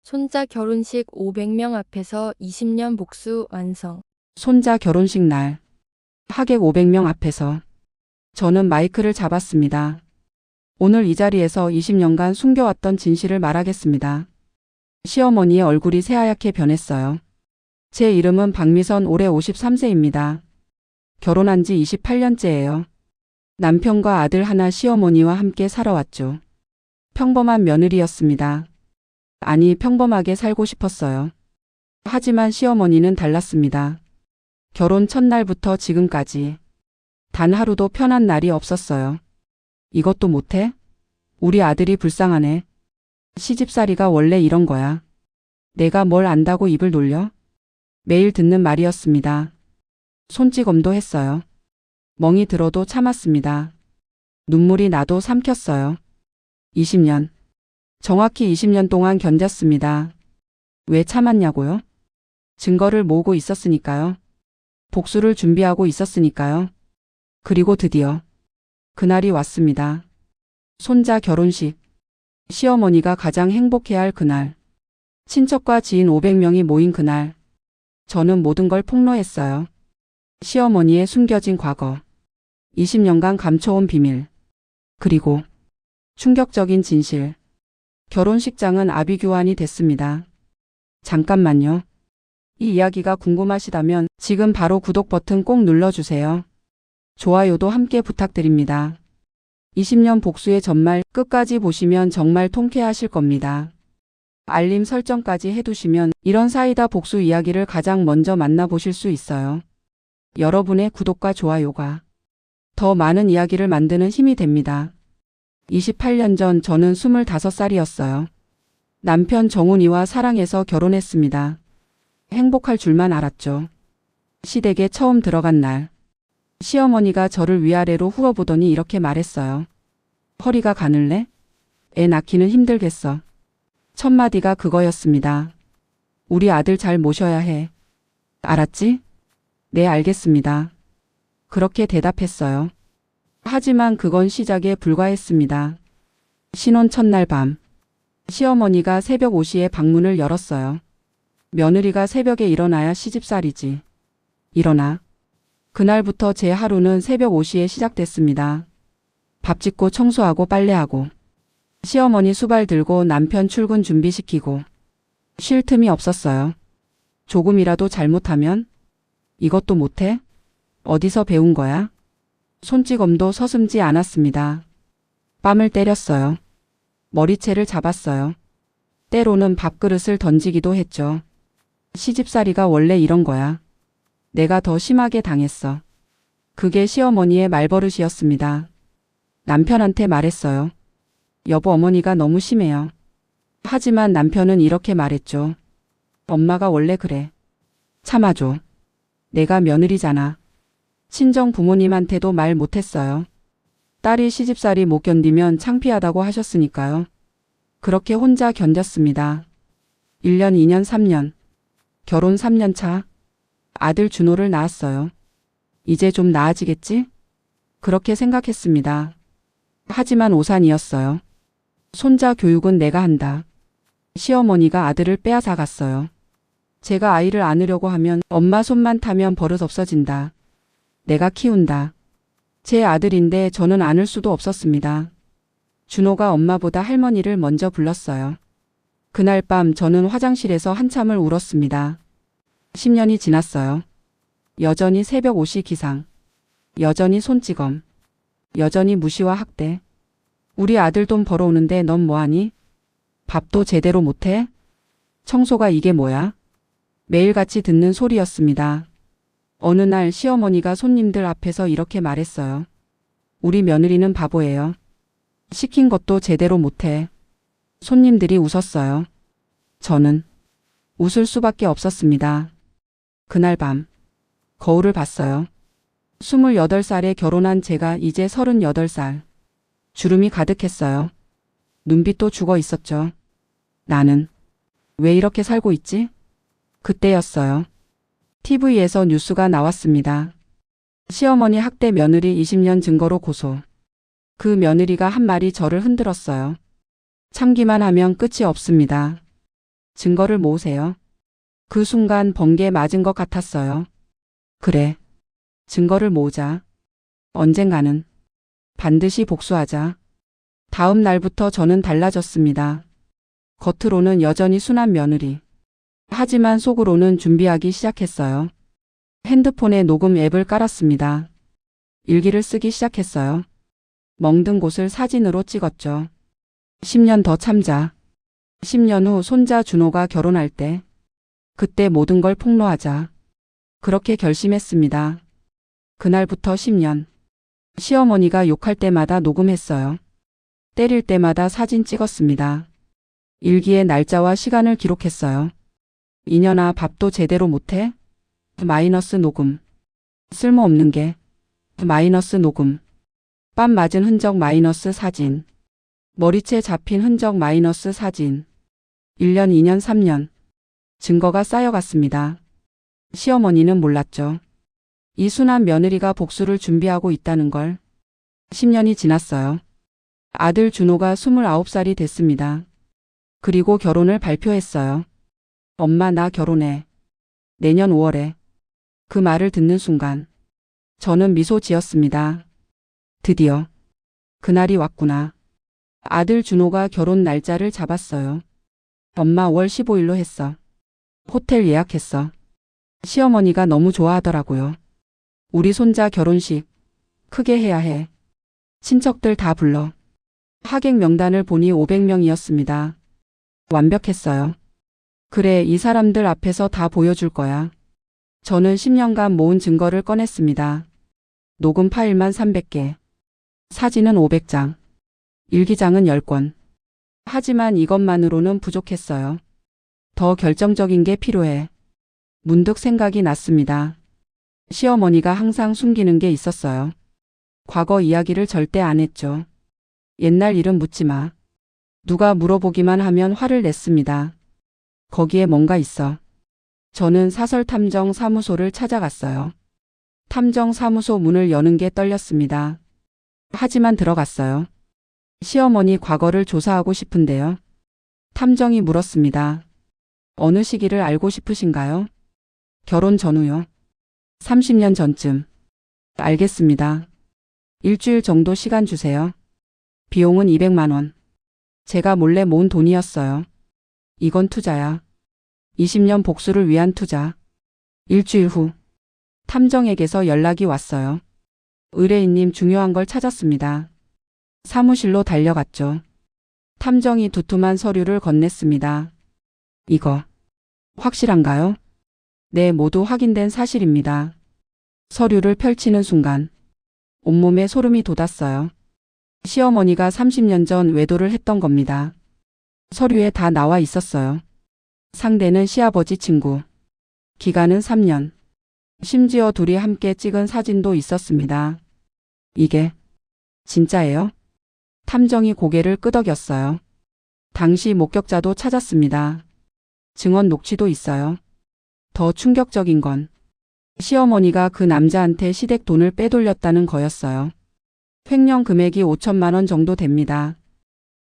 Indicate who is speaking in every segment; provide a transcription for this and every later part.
Speaker 1: 손자 결혼식 500명 앞에서 20년 복수 완성.
Speaker 2: 손자 결혼식 날, 하객 500명 앞에서 저는 마이크를 잡았습니다. 오늘 이 자리에서 20년간 숨겨왔던 진실을 말하겠습니다. 시어머니의 얼굴이 새하얗게 변했어요. 제 이름은 박미선, 올해 53세입니다. 결혼한 지 28년째예요. 남편과 아들 하나, 시어머니와 함께 살아왔죠. 평범한 며느리였습니다. 아니, 평범하게 살고 싶었어요. 하지만 시어머니는 달랐습니다. 결혼 첫날부터 지금까지 단 하루도 편한 날이 없었어요. 이것도 못해? 우리 아들이 불쌍하네. 시집살이가 원래 이런 거야. 내가 뭘 안다고 입을 놀려? 매일 듣는 말이었습니다. 손찌검도 했어요. 멍이 들어도 참았습니다. 눈물이 나도 삼켰어요. 20년. 정확히 20년 동안 견뎠습니다. 왜 참았냐고요? 증거를 모으고 있었으니까요. 복수를 준비하고 있었으니까요. 그리고 드디어 그날이 왔습니다. 손자 결혼식. 시어머니가 가장 행복해할 그날. 친척과 지인 500명이 모인 그날. 저는 모든 걸 폭로했어요. 시어머니의 숨겨진 과거. 20년간 감춰온 비밀. 그리고 충격적인 진실. 결혼식장은 아비규환이 됐습니다. 잠깐만요. 이 이야기가 궁금하시다면 지금 바로 구독 버튼 꼭 눌러주세요. 좋아요도 함께 부탁드립니다. 20년 복수의 전말 끝까지 보시면 정말 통쾌하실 겁니다. 알림 설정까지 해두시면 이런 사이다 복수 이야기를 가장 먼저 만나보실 수 있어요. 여러분의 구독과 좋아요가 더 많은 이야기를 만드는 힘이 됩니다. 28년 전 저는 25살이었어요. 남편 정훈이와 사랑해서 결혼했습니다. 행복할 줄만 알았죠. 시댁에 처음 들어간 날. 시어머니가 저를 위아래로 후어보더니 이렇게 말했어요. 허리가 가늘래? 애 낳기는 힘들겠어. 첫 마디가 그거였습니다. 우리 아들 잘 모셔야 해. 알았지? 네, 알겠습니다. 그렇게 대답했어요. 하지만 그건 시작에 불과했습니다. 신혼 첫날 밤. 시어머니가 새벽 5시에 방문을 열었어요. 며느리가 새벽에 일어나야 시집살이지. 일어나. 그날부터 제 하루는 새벽 5시에 시작됐습니다. 밥 짓고 청소하고 빨래하고. 시어머니 수발 들고 남편 출근 준비시키고. 쉴 틈이 없었어요. 조금이라도 잘못하면? 이것도 못해? 어디서 배운 거야? 손찌검도 서슴지 않았습니다. 뺨을 때렸어요. 머리채를 잡았어요. 때로는 밥그릇을 던지기도 했죠. 시집살이가 원래 이런 거야. 내가 더 심하게 당했어. 그게 시어머니의 말버릇이었습니다. 남편한테 말했어요. 여보, 어머니가 너무 심해요. 하지만 남편은 이렇게 말했죠. 엄마가 원래 그래. 참아줘. 내가 며느리잖아. 친정 부모님한테도 말 못했어요. 딸이 시집살이 못 견디면 창피하다고 하셨으니까요. 그렇게 혼자 견뎠습니다. 1년, 2년, 3년. 결혼 3년 차. 아들 준호를 낳았어요. 이제 좀 나아지겠지? 그렇게 생각했습니다. 하지만 오산이었어요. 손자 교육은 내가 한다. 시어머니가 아들을 빼앗아 갔어요. 제가 아이를 안으려고 하면 엄마 손만 타면 버릇 없어진다. 내가 키운다. 제 아들인데 저는 안을 수도 없었습니다. 준호가 엄마보다 할머니를 먼저 불렀어요. 그날 밤 저는 화장실에서 한참을 울었습니다. 10년이 지났어요. 여전히 새벽 5시 기상. 여전히 손찌검. 여전히 무시와 학대. 우리 아들 돈 벌어오는데 넌 뭐하니? 밥도 제대로 못해? 청소가 이게 뭐야? 매일같이 듣는 소리였습니다. 어느 날 시어머니가 손님들 앞에서 이렇게 말했어요. 우리 며느리는 바보예요. 시킨 것도 제대로 못해. 손님들이 웃었어요. 저는 웃을 수밖에 없었습니다. 그날 밤 거울을 봤어요. 28살에 결혼한 제가 이제 38살. 주름이 가득했어요. 눈빛도 죽어 있었죠. 나는 왜 이렇게 살고 있지? 그때였어요. TV에서 뉴스가 나왔습니다. 시어머니 학대 며느리 20년 증거로 고소. 그 며느리가 한 말이 저를 흔들었어요. 참기만 하면 끝이 없습니다. 증거를 모으세요. 그 순간 번개 맞은 것 같았어요. 그래. 증거를 모으자. 언젠가는 반드시 복수하자. 다음 날부터 저는 달라졌습니다. 겉으로는 여전히 순한 며느리. 하지만 속으로는 준비하기 시작했어요. 핸드폰에 녹음 앱을 깔았습니다. 일기를 쓰기 시작했어요. 멍든 곳을 사진으로 찍었죠. 10년 더 참자. 10년 후 손자 준호가 결혼할 때 그때 모든 걸 폭로하자. 그렇게 결심했습니다. 그날부터 10년. 시어머니가 욕할 때마다 녹음했어요. 때릴 때마다 사진 찍었습니다. 일기에 날짜와 시간을 기록했어요. 이년아 밥도 제대로 못해? 마이너스 녹음. 쓸모없는 게. 마이너스 녹음. 뺨 맞은 흔적 마이너스 사진. 머리채 잡힌 흔적 마이너스 사진. 1년, 2년, 3년. 증거가 쌓여갔습니다. 시어머니는 몰랐죠. 이 순한 며느리가 복수를 준비하고 있다는 걸. 10년이 지났어요. 아들 준호가 29살이 됐습니다. 그리고 결혼을 발표했어요. 엄마 나 결혼해. 내년 5월에. 그 말을 듣는 순간 저는 미소 지었습니다. 드디어 그날이 왔구나. 아들 준호가 결혼 날짜를 잡았어요. 엄마 5월 15일로 했어. 호텔 예약했어. 시어머니가 너무 좋아하더라고요. 우리 손자 결혼식 크게 해야 해. 친척들 다 불러. 하객 명단을 보니 500명이었습니다. 완벽했어요. 그래, 이 사람들 앞에서 다 보여줄 거야. 저는 10년간 모은 증거를 꺼냈습니다. 녹음 파일만 300개. 사진은 500장. 일기장은 10권. 하지만 이것만으로는 부족했어요. 더 결정적인 게 필요해. 문득 생각이 났습니다. 시어머니가 항상 숨기는 게 있었어요. 과거 이야기를 절대 안 했죠. 옛날 일은 묻지 마. 누가 물어보기만 하면 화를 냈습니다. 거기에 뭔가 있어. 저는 사설탐정사무소를 찾아갔어요. 탐정사무소 문을 여는 게 떨렸습니다. 하지만 들어갔어요. 시어머니 과거를 조사하고 싶은데요. 탐정이 물었습니다. 어느 시기를 알고 싶으신가요? 결혼 전후요. 30년 전쯤. 알겠습니다. 일주일 정도 시간 주세요. 비용은 200만 원. 제가 몰래 모은 돈이었어요. 이건 투자야. 20년 복수를 위한 투자. 일주일 후 탐정에게서 연락이 왔어요. 의뢰인님 중요한 걸 찾았습니다. 사무실로 달려갔죠. 탐정이 두툼한 서류를 건넸습니다. 이거 확실한가요? 네, 모두 확인된 사실입니다. 서류를 펼치는 순간 온몸에 소름이 돋았어요. 시어머니가 30년 전 외도를 했던 겁니다. 서류에 다 나와 있었어요. 상대는 시아버지 친구. 기간은 3년. 심지어 둘이 함께 찍은 사진도 있었습니다. 이게 진짜예요? 탐정이 고개를 끄덕였어요. 당시 목격자도 찾았습니다. 증언 녹취도 있어요. 더 충격적인 건 시어머니가 그 남자한테 시댁 돈을 빼돌렸다는 거였어요. 횡령 금액이 5천만 원 정도 됩니다.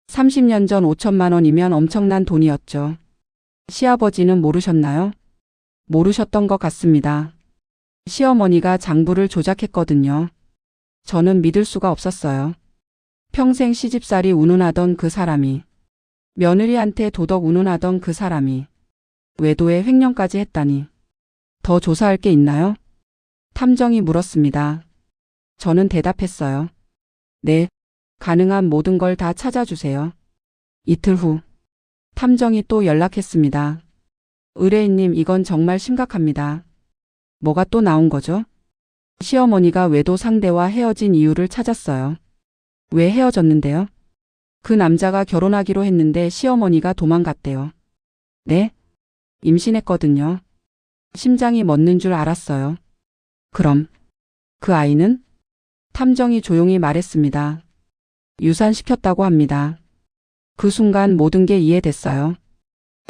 Speaker 2: 30년 전 5천만 원이면 엄청난 돈이었죠. 시아버지는 모르셨나요? 모르셨던 것 같습니다. 시어머니가 장부를 조작했거든요. 저는 믿을 수가 없었어요. 평생 시집살이 운운하던 그 사람이, 며느리한테 도덕 운운하던 그 사람이 외도에 횡령까지 했다니. 더 조사할 게 있나요? 탐정이 물었습니다. 저는 대답했어요. 네, 가능한 모든 걸 다 찾아주세요. 이틀 후 탐정이 또 연락했습니다. 의뢰인님, 이건 정말 심각합니다. 뭐가 또 나온 거죠? 시어머니가 외도 상대와 헤어진 이유를 찾았어요. 왜 헤어졌는데요? 그 남자가 결혼하기로 했는데 시어머니가 도망갔대요. 네? 임신했거든요. 심장이 멎는 줄 알았어요. 그럼 그 아이는? 탐정이 조용히 말했습니다. 유산시켰다고 합니다. 그 순간 모든 게 이해됐어요.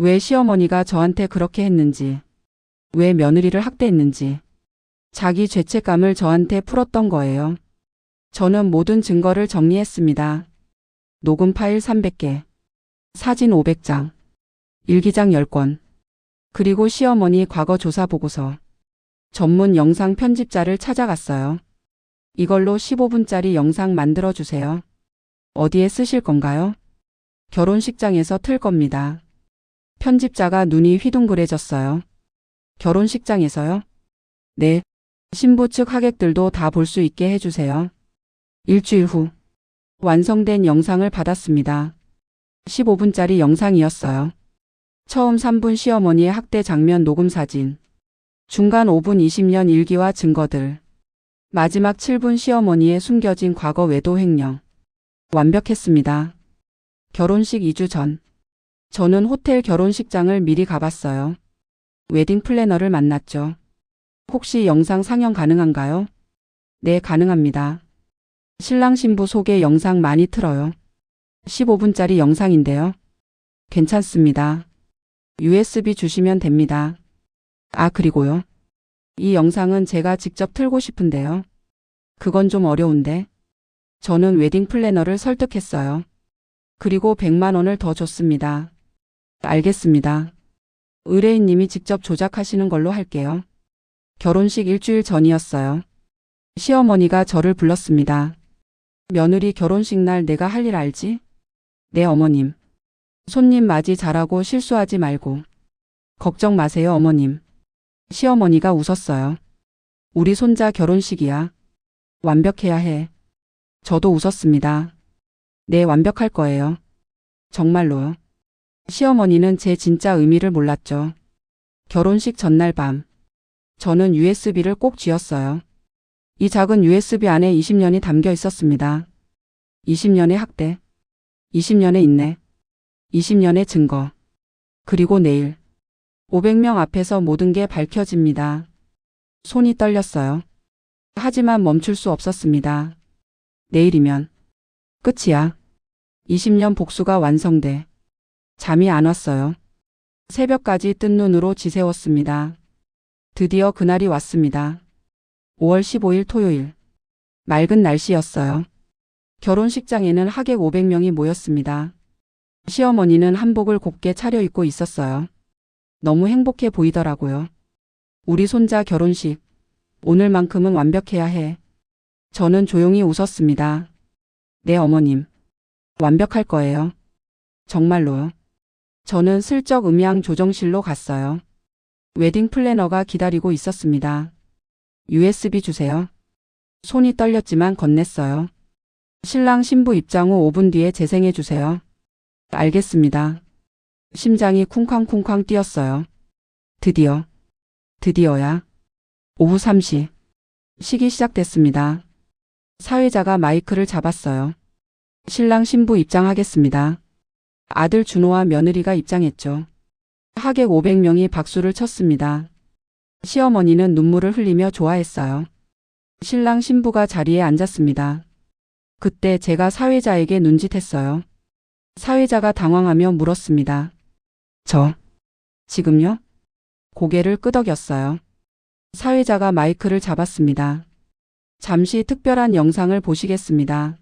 Speaker 2: 왜 시어머니가 저한테 그렇게 했는지, 왜 며느리를 학대했는지, 자기 죄책감을 저한테 풀었던 거예요. 저는 모든 증거를 정리했습니다. 녹음 파일 300개, 사진 500장, 일기장 10권. 그리고 시어머니 과거 조사 보고서. 전문 영상 편집자를 찾아갔어요. 이걸로 15분짜리 영상 만들어 주세요. 어디에 쓰실 건가요? 결혼식장에서 틀 겁니다. 편집자가 눈이 휘둥그레졌어요. 결혼식장에서요? 네. 신부 측 하객들도 다 볼 수 있게 해주세요. 일주일 후 완성된 영상을 받았습니다. 15분짜리 영상이었어요. 처음 3분 시어머니의 학대 장면 녹음 사진, 중간 5분 20년 일기와 증거들, 마지막 7분 시어머니의 숨겨진 과거 외도 횡령. 완벽했습니다. 결혼식 2주 전, 저는 호텔 결혼식장을 미리 가봤어요. 웨딩 플래너를 만났죠. 혹시 영상 상영 가능한가요? 네, 가능합니다. 신랑 신부 소개 영상 많이 틀어요. 15분짜리 영상인데요. 괜찮습니다. USB 주시면 됩니다. 아, 그리고요. 이 영상은 제가 직접 틀고 싶은데요. 그건 좀 어려운데. 저는 웨딩 플래너를 설득했어요. 그리고 100만 원을 더 줬습니다. 알겠습니다. 의뢰인님이 직접 조작하시는 걸로 할게요. 결혼식 일주일 전이었어요. 시어머니가 저를 불렀습니다. 며느리 결혼식 날 내가 할 일 알지? 네, 어머님. 손님 맞이 잘하고 실수하지 말고. 걱정 마세요, 어머님. 시어머니가 웃었어요. 우리 손자 결혼식이야. 완벽해야 해. 저도 웃었습니다. 네, 완벽할 거예요. 정말로요. 시어머니는 제 진짜 의미를 몰랐죠. 결혼식 전날 밤. 저는 USB를 꼭 쥐었어요. 이 작은 USB 안에 20년이 담겨 있었습니다. 20년의 학대, 20년의 인내, 20년의 증거. 그리고 내일 500명 앞에서 모든 게 밝혀집니다. 손이 떨렸어요. 하지만 멈출 수 없었습니다. 내일이면 끝이야. 20년 복수가 완성돼. 잠이 안 왔어요. 새벽까지 뜬 눈으로 지새웠습니다. 드디어 그날이 왔습니다. 5월 15일 토요일. 맑은 날씨였어요. 결혼식장에는 하객 500명이 모였습니다. 시어머니는 한복을 곱게 차려입고 있었어요. 너무 행복해 보이더라고요. 우리 손자 결혼식. 오늘만큼은 완벽해야 해. 저는 조용히 웃었습니다. 네, 어머님. 완벽할 거예요. 정말로요. 저는 슬쩍 음향 조정실로 갔어요. 웨딩 플래너가 기다리고 있었습니다. USB 주세요. 손이 떨렸지만 건넸어요. 신랑 신부 입장 후 5분 뒤에 재생해 주세요. 알겠습니다. 심장이 쿵쾅쿵쾅 뛰었어요. 드디어야. 오후 3시. 식이 시작됐습니다. 사회자가 마이크를 잡았어요. 신랑 신부 입장하겠습니다. 아들 준호와 며느리가 입장했죠. 하객 500명이 박수를 쳤습니다. 시어머니는 눈물을 흘리며 좋아했어요. 신랑 신부가 자리에 앉았습니다. 그때 제가 사회자에게 눈짓했어요. 사회자가 당황하며 물었습니다. 지금요? 고개를 끄덕였어요. 사회자가 마이크를 잡았습니다. 잠시 특별한 영상을 보시겠습니다.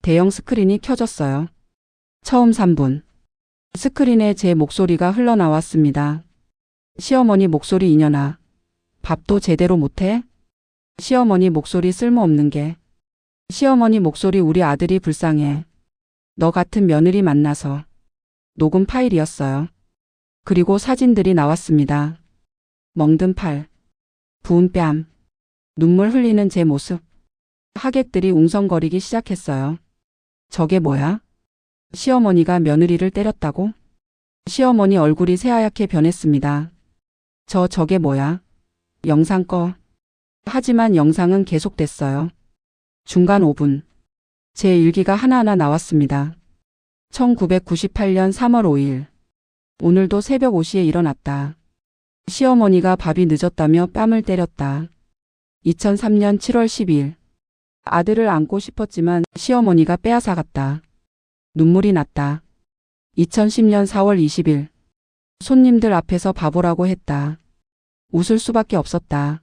Speaker 2: 대형 스크린이 켜졌어요. 처음 3분. 스크린에 제 목소리가 흘러나왔습니다. 시어머니 목소리 이년아. 밥도 제대로 못해? 시어머니 목소리 쓸모없는 게. 시어머니 목소리 우리 아들이 불쌍해. 너 같은 며느리 만나서. 녹음 파일이었어요. 그리고 사진들이 나왔습니다. 멍든 팔. 부은 뺨. 눈물 흘리는 제 모습. 하객들이 웅성거리기 시작했어요. 저게 뭐야? 시어머니가 며느리를 때렸다고? 시어머니 얼굴이 새하얗게 변했습니다. 저게 뭐야? 영상 꺼. 하지만 영상은 계속됐어요. 중간 5분. 제 일기가 하나하나 나왔습니다. 1998년 3월 5일. 오늘도 새벽 5시에 일어났다. 시어머니가 밥이 늦었다며 뺨을 때렸다. 2003년 7월 12일. 아들을 안고 싶었지만 시어머니가 빼앗아갔다. 눈물이 났다. 2010년 4월 20일. 손님들 앞에서 바보라고 했다. 웃을 수밖에 없었다.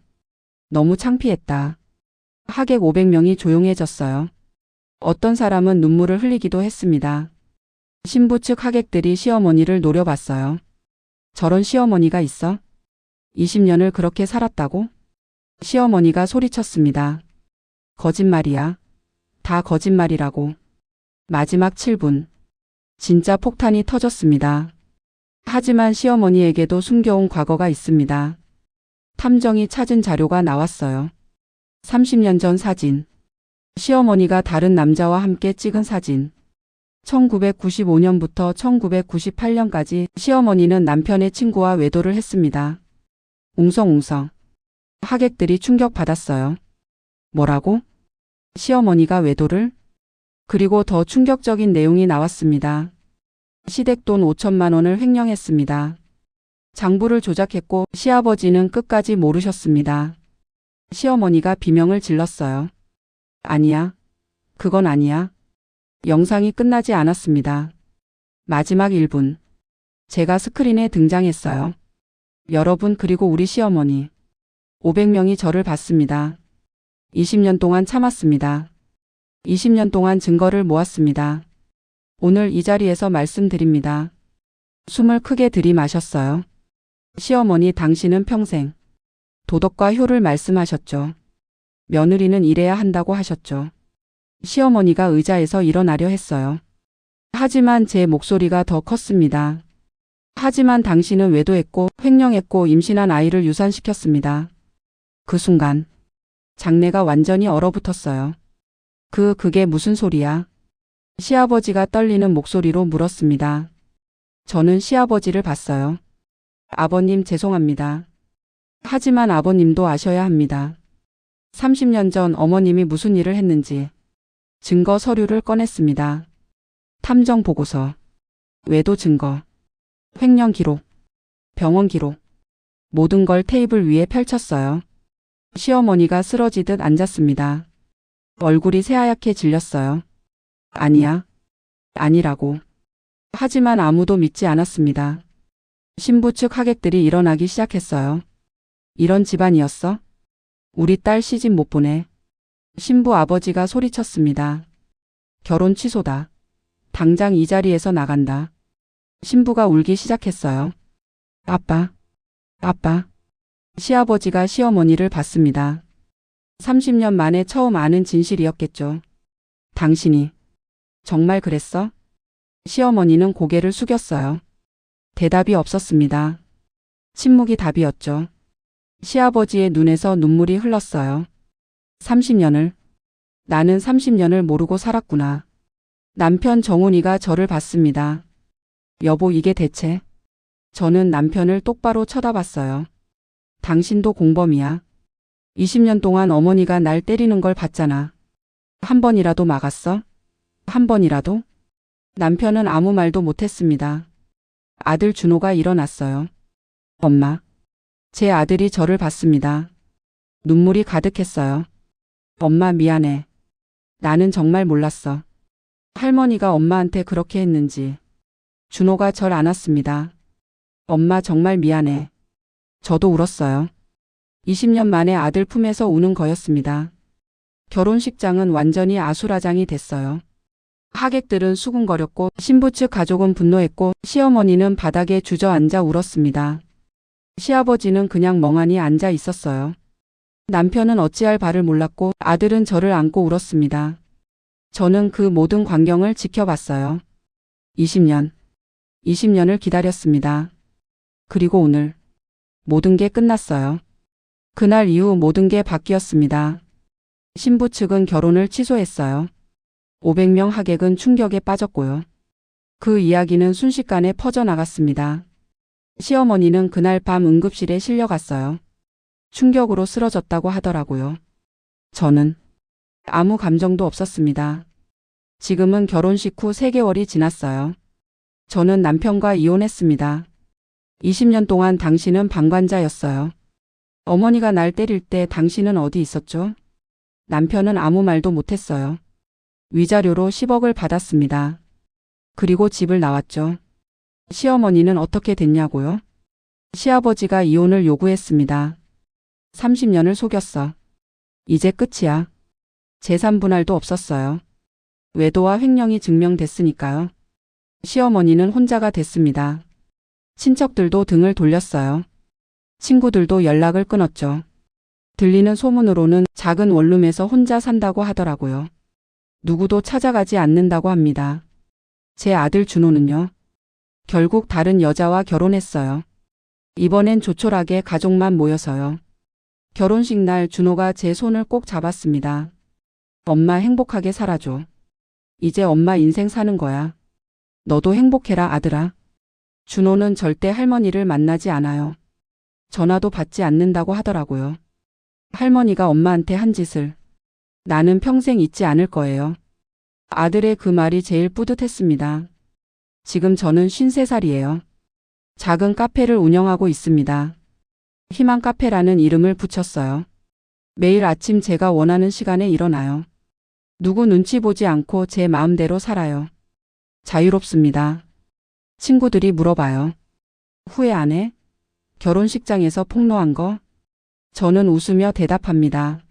Speaker 2: 너무 창피했다. 하객 500명이 조용해졌어요. 어떤 사람은 눈물을 흘리기도 했습니다. 신부 측 하객들이 시어머니를 노려봤어요. 저런 시어머니가 있어? 20년을 그렇게 살았다고? 시어머니가 소리쳤습니다. 거짓말이야. 다 거짓말이라고. 마지막 7분. 진짜 폭탄이 터졌습니다. 하지만 시어머니에게도 숨겨온 과거가 있습니다. 탐정이 찾은 자료가 나왔어요. 30년 전 사진. 시어머니가 다른 남자와 함께 찍은 사진. 1995년부터 1998년까지 시어머니는 남편의 친구와 외도를 했습니다. 웅성웅성. 하객들이 충격받았어요. 뭐라고? 시어머니가 외도를? 그리고 더 충격적인 내용이 나왔습니다. 시댁돈 5천만 원을 횡령했습니다. 장부를 조작했고 시아버지는 끝까지 모르셨습니다. 시어머니가 비명을 질렀어요. 아니야. 그건 아니야. 영상이 끝나지 않았습니다. 마지막 1분. 제가 스크린에 등장했어요. 여러분 그리고 우리 시어머니. 500명이 저를 봤습니다. 20년 동안 참았습니다. 20년 동안 증거를 모았습니다. 오늘 이 자리에서 말씀드립니다. 숨을 크게 들이마셨어요. 시어머니 당신은 평생 도덕과 효를 말씀하셨죠. 며느리는 이래야 한다고 하셨죠. 시어머니가 의자에서 일어나려 했어요. 하지만 제 목소리가 더 컸습니다. 하지만 당신은 외도했고 횡령했고 임신한 아이를 유산시켰습니다. 그 순간 장내가 완전히 얼어붙었어요. 그게 무슨 소리야? 시아버지가 떨리는 목소리로 물었습니다. 저는 시아버지를 봤어요. 아버님 죄송합니다. 하지만 아버님도 아셔야 합니다. 30년 전 어머님이 무슨 일을 했는지 증거 서류를 꺼냈습니다. 탐정 보고서, 외도 증거, 횡령 기록, 병원 기록, 모든 걸 테이블 위에 펼쳤어요. 시어머니가 쓰러지듯 앉았습니다. 얼굴이 새하얗게 질렸어요. 아니야. 아니라고. 하지만 아무도 믿지 않았습니다. 신부 측 하객들이 일어나기 시작했어요. 이런 집안이었어? 우리 딸 시집 못 보내. 신부 아버지가 소리쳤습니다. 결혼 취소다. 당장 이 자리에서 나간다. 신부가 울기 시작했어요. 아빠. 아빠. 시아버지가 시어머니를 봤습니다. 30년 만에 처음 아는 진실이었겠죠. 당신이 정말 그랬어? 시어머니는 고개를 숙였어요. 대답이 없었습니다. 침묵이 답이었죠. 시아버지의 눈에서 눈물이 흘렀어요. 30년을. 나는 30년을 모르고 살았구나. 남편 정훈이가 저를 봤습니다. 여보 이게 대체? 저는 남편을 똑바로 쳐다봤어요. 당신도 공범이야. 20년 동안 어머니가 날 때리는 걸 봤잖아. 한 번이라도 막았어? 한 번이라도? 남편은 아무 말도 못했습니다. 아들 준호가 일어났어요. 엄마. 제 아들이 저를 봤습니다. 눈물이 가득했어요. 엄마 미안해. 나는 정말 몰랐어. 할머니가 엄마한테 그렇게 했는지. 준호가 절 안았습니다. 엄마 정말 미안해. 저도 울었어요. 20년 만에 아들 품에서 우는 거였습니다. 결혼식장은 완전히 아수라장이 됐어요. 하객들은 수군거렸고 신부 측 가족은 분노했고 시어머니는 바닥에 주저앉아 울었습니다. 시아버지는 그냥 멍하니 앉아 있었어요. 남편은 어찌할 바를 몰랐고 아들은 저를 안고 울었습니다. 저는 그 모든 광경을 지켜봤어요. 20년을 기다렸습니다. 그리고 오늘 모든 게 끝났어요. 그날 이후 모든 게 바뀌었습니다. 신부 측은 결혼을 취소했어요. 500명 하객은 충격에 빠졌고요. 그 이야기는 순식간에 퍼져나갔습니다. 시어머니는 그날 밤 응급실에 실려갔어요. 충격으로 쓰러졌다고 하더라고요. 저는 아무 감정도 없었습니다. 지금은 결혼식 후 3개월이 지났어요. 저는 남편과 이혼했습니다. 20년 동안 당신은 방관자였어요. 어머니가 날 때릴 때 당신은 어디 있었죠? 남편은 아무 말도 못했어요. 위자료로 10억을 받았습니다. 그리고 집을 나왔죠. 시어머니는 어떻게 됐냐고요? 시아버지가 이혼을 요구했습니다. 30년을 속였어. 이제 끝이야. 재산 분할도 없었어요. 외도와 횡령이 증명됐으니까요. 시어머니는 혼자가 됐습니다. 친척들도 등을 돌렸어요. 친구들도 연락을 끊었죠. 들리는 소문으로는 작은 원룸에서 혼자 산다고 하더라고요. 누구도 찾아가지 않는다고 합니다. 제 아들 준호는요. 결국 다른 여자와 결혼했어요. 이번엔 조촐하게 가족만 모여서요. 결혼식 날 준호가 제 손을 꼭 잡았습니다. 엄마 행복하게 살아줘. 이제 엄마 인생 사는 거야. 너도 행복해라 아들아. 준호는 절대 할머니를 만나지 않아요. 전화도 받지 않는다고 하더라고요. 할머니가 엄마한테 한 짓을 나는 평생 잊지 않을 거예요. 아들의 그 말이 제일 뿌듯했습니다. 지금 저는 53살이에요. 작은 카페를 운영하고 있습니다. 희망 카페라는 이름을 붙였어요. 매일 아침 제가 원하는 시간에 일어나요. 누구 눈치 보지 않고 제 마음대로 살아요. 자유롭습니다. 친구들이 물어봐요. 후회 안 해? 결혼식장에서 폭로한 거? 저는 웃으며 대답합니다.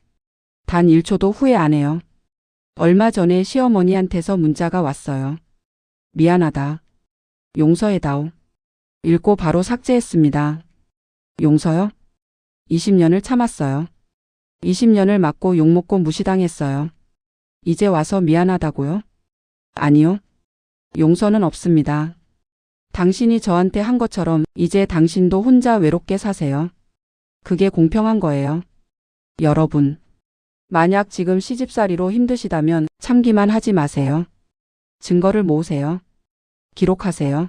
Speaker 2: 단 1초도 후회 안 해요. 얼마 전에 시어머니한테서 문자가 왔어요. 미안하다. 용서해다오. 읽고 바로 삭제했습니다. 용서요? 20년을 참았어요. 20년을 맞고 욕먹고 무시당했어요. 이제 와서 미안하다고요? 아니요. 용서는 없습니다. 당신이 저한테 한 것처럼 이제 당신도 혼자 외롭게 사세요. 그게 공평한 거예요. 여러분, 만약 지금 시집살이로 힘드시다면 참기만 하지 마세요. 증거를 모으세요. 기록하세요.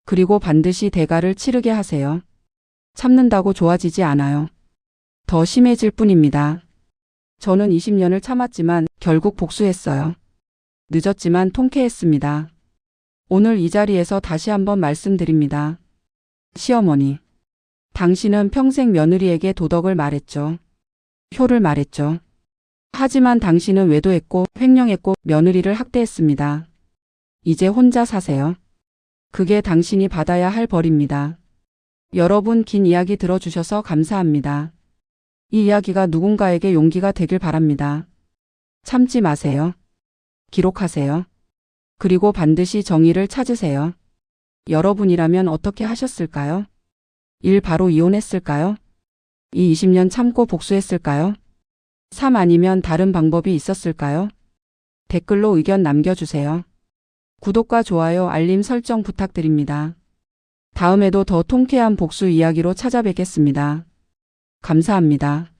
Speaker 2: 그리고 반드시 대가를 치르게 하세요. 참는다고 좋아지지 않아요. 더 심해질 뿐입니다. 저는 20년을 참았지만 결국 복수했어요. 늦었지만 통쾌했습니다. 오늘 이 자리에서 다시 한번 말씀드립니다. 시어머니, 당신은 평생 며느리에게 도덕을 말했죠. 효를 말했죠. 하지만 당신은 외도했고 횡령했고 며느리를 학대했습니다. 이제 혼자 사세요. 그게 당신이 받아야 할 벌입니다. 여러분 긴 이야기 들어주셔서 감사합니다. 이 이야기가 누군가에게 용기가 되길 바랍니다. 참지 마세요. 기록하세요. 그리고 반드시 정의를 찾으세요. 여러분이라면 어떻게 하셨을까요? 1. 바로 이혼했을까요? 2. 20년 참고 복수했을까요? 3. 아니면 다른 방법이 있었을까요? 댓글로 의견 남겨주세요. 구독과 좋아요, 알림 설정 부탁드립니다. 다음에도 더 통쾌한 복수 이야기로 찾아뵙겠습니다. 감사합니다.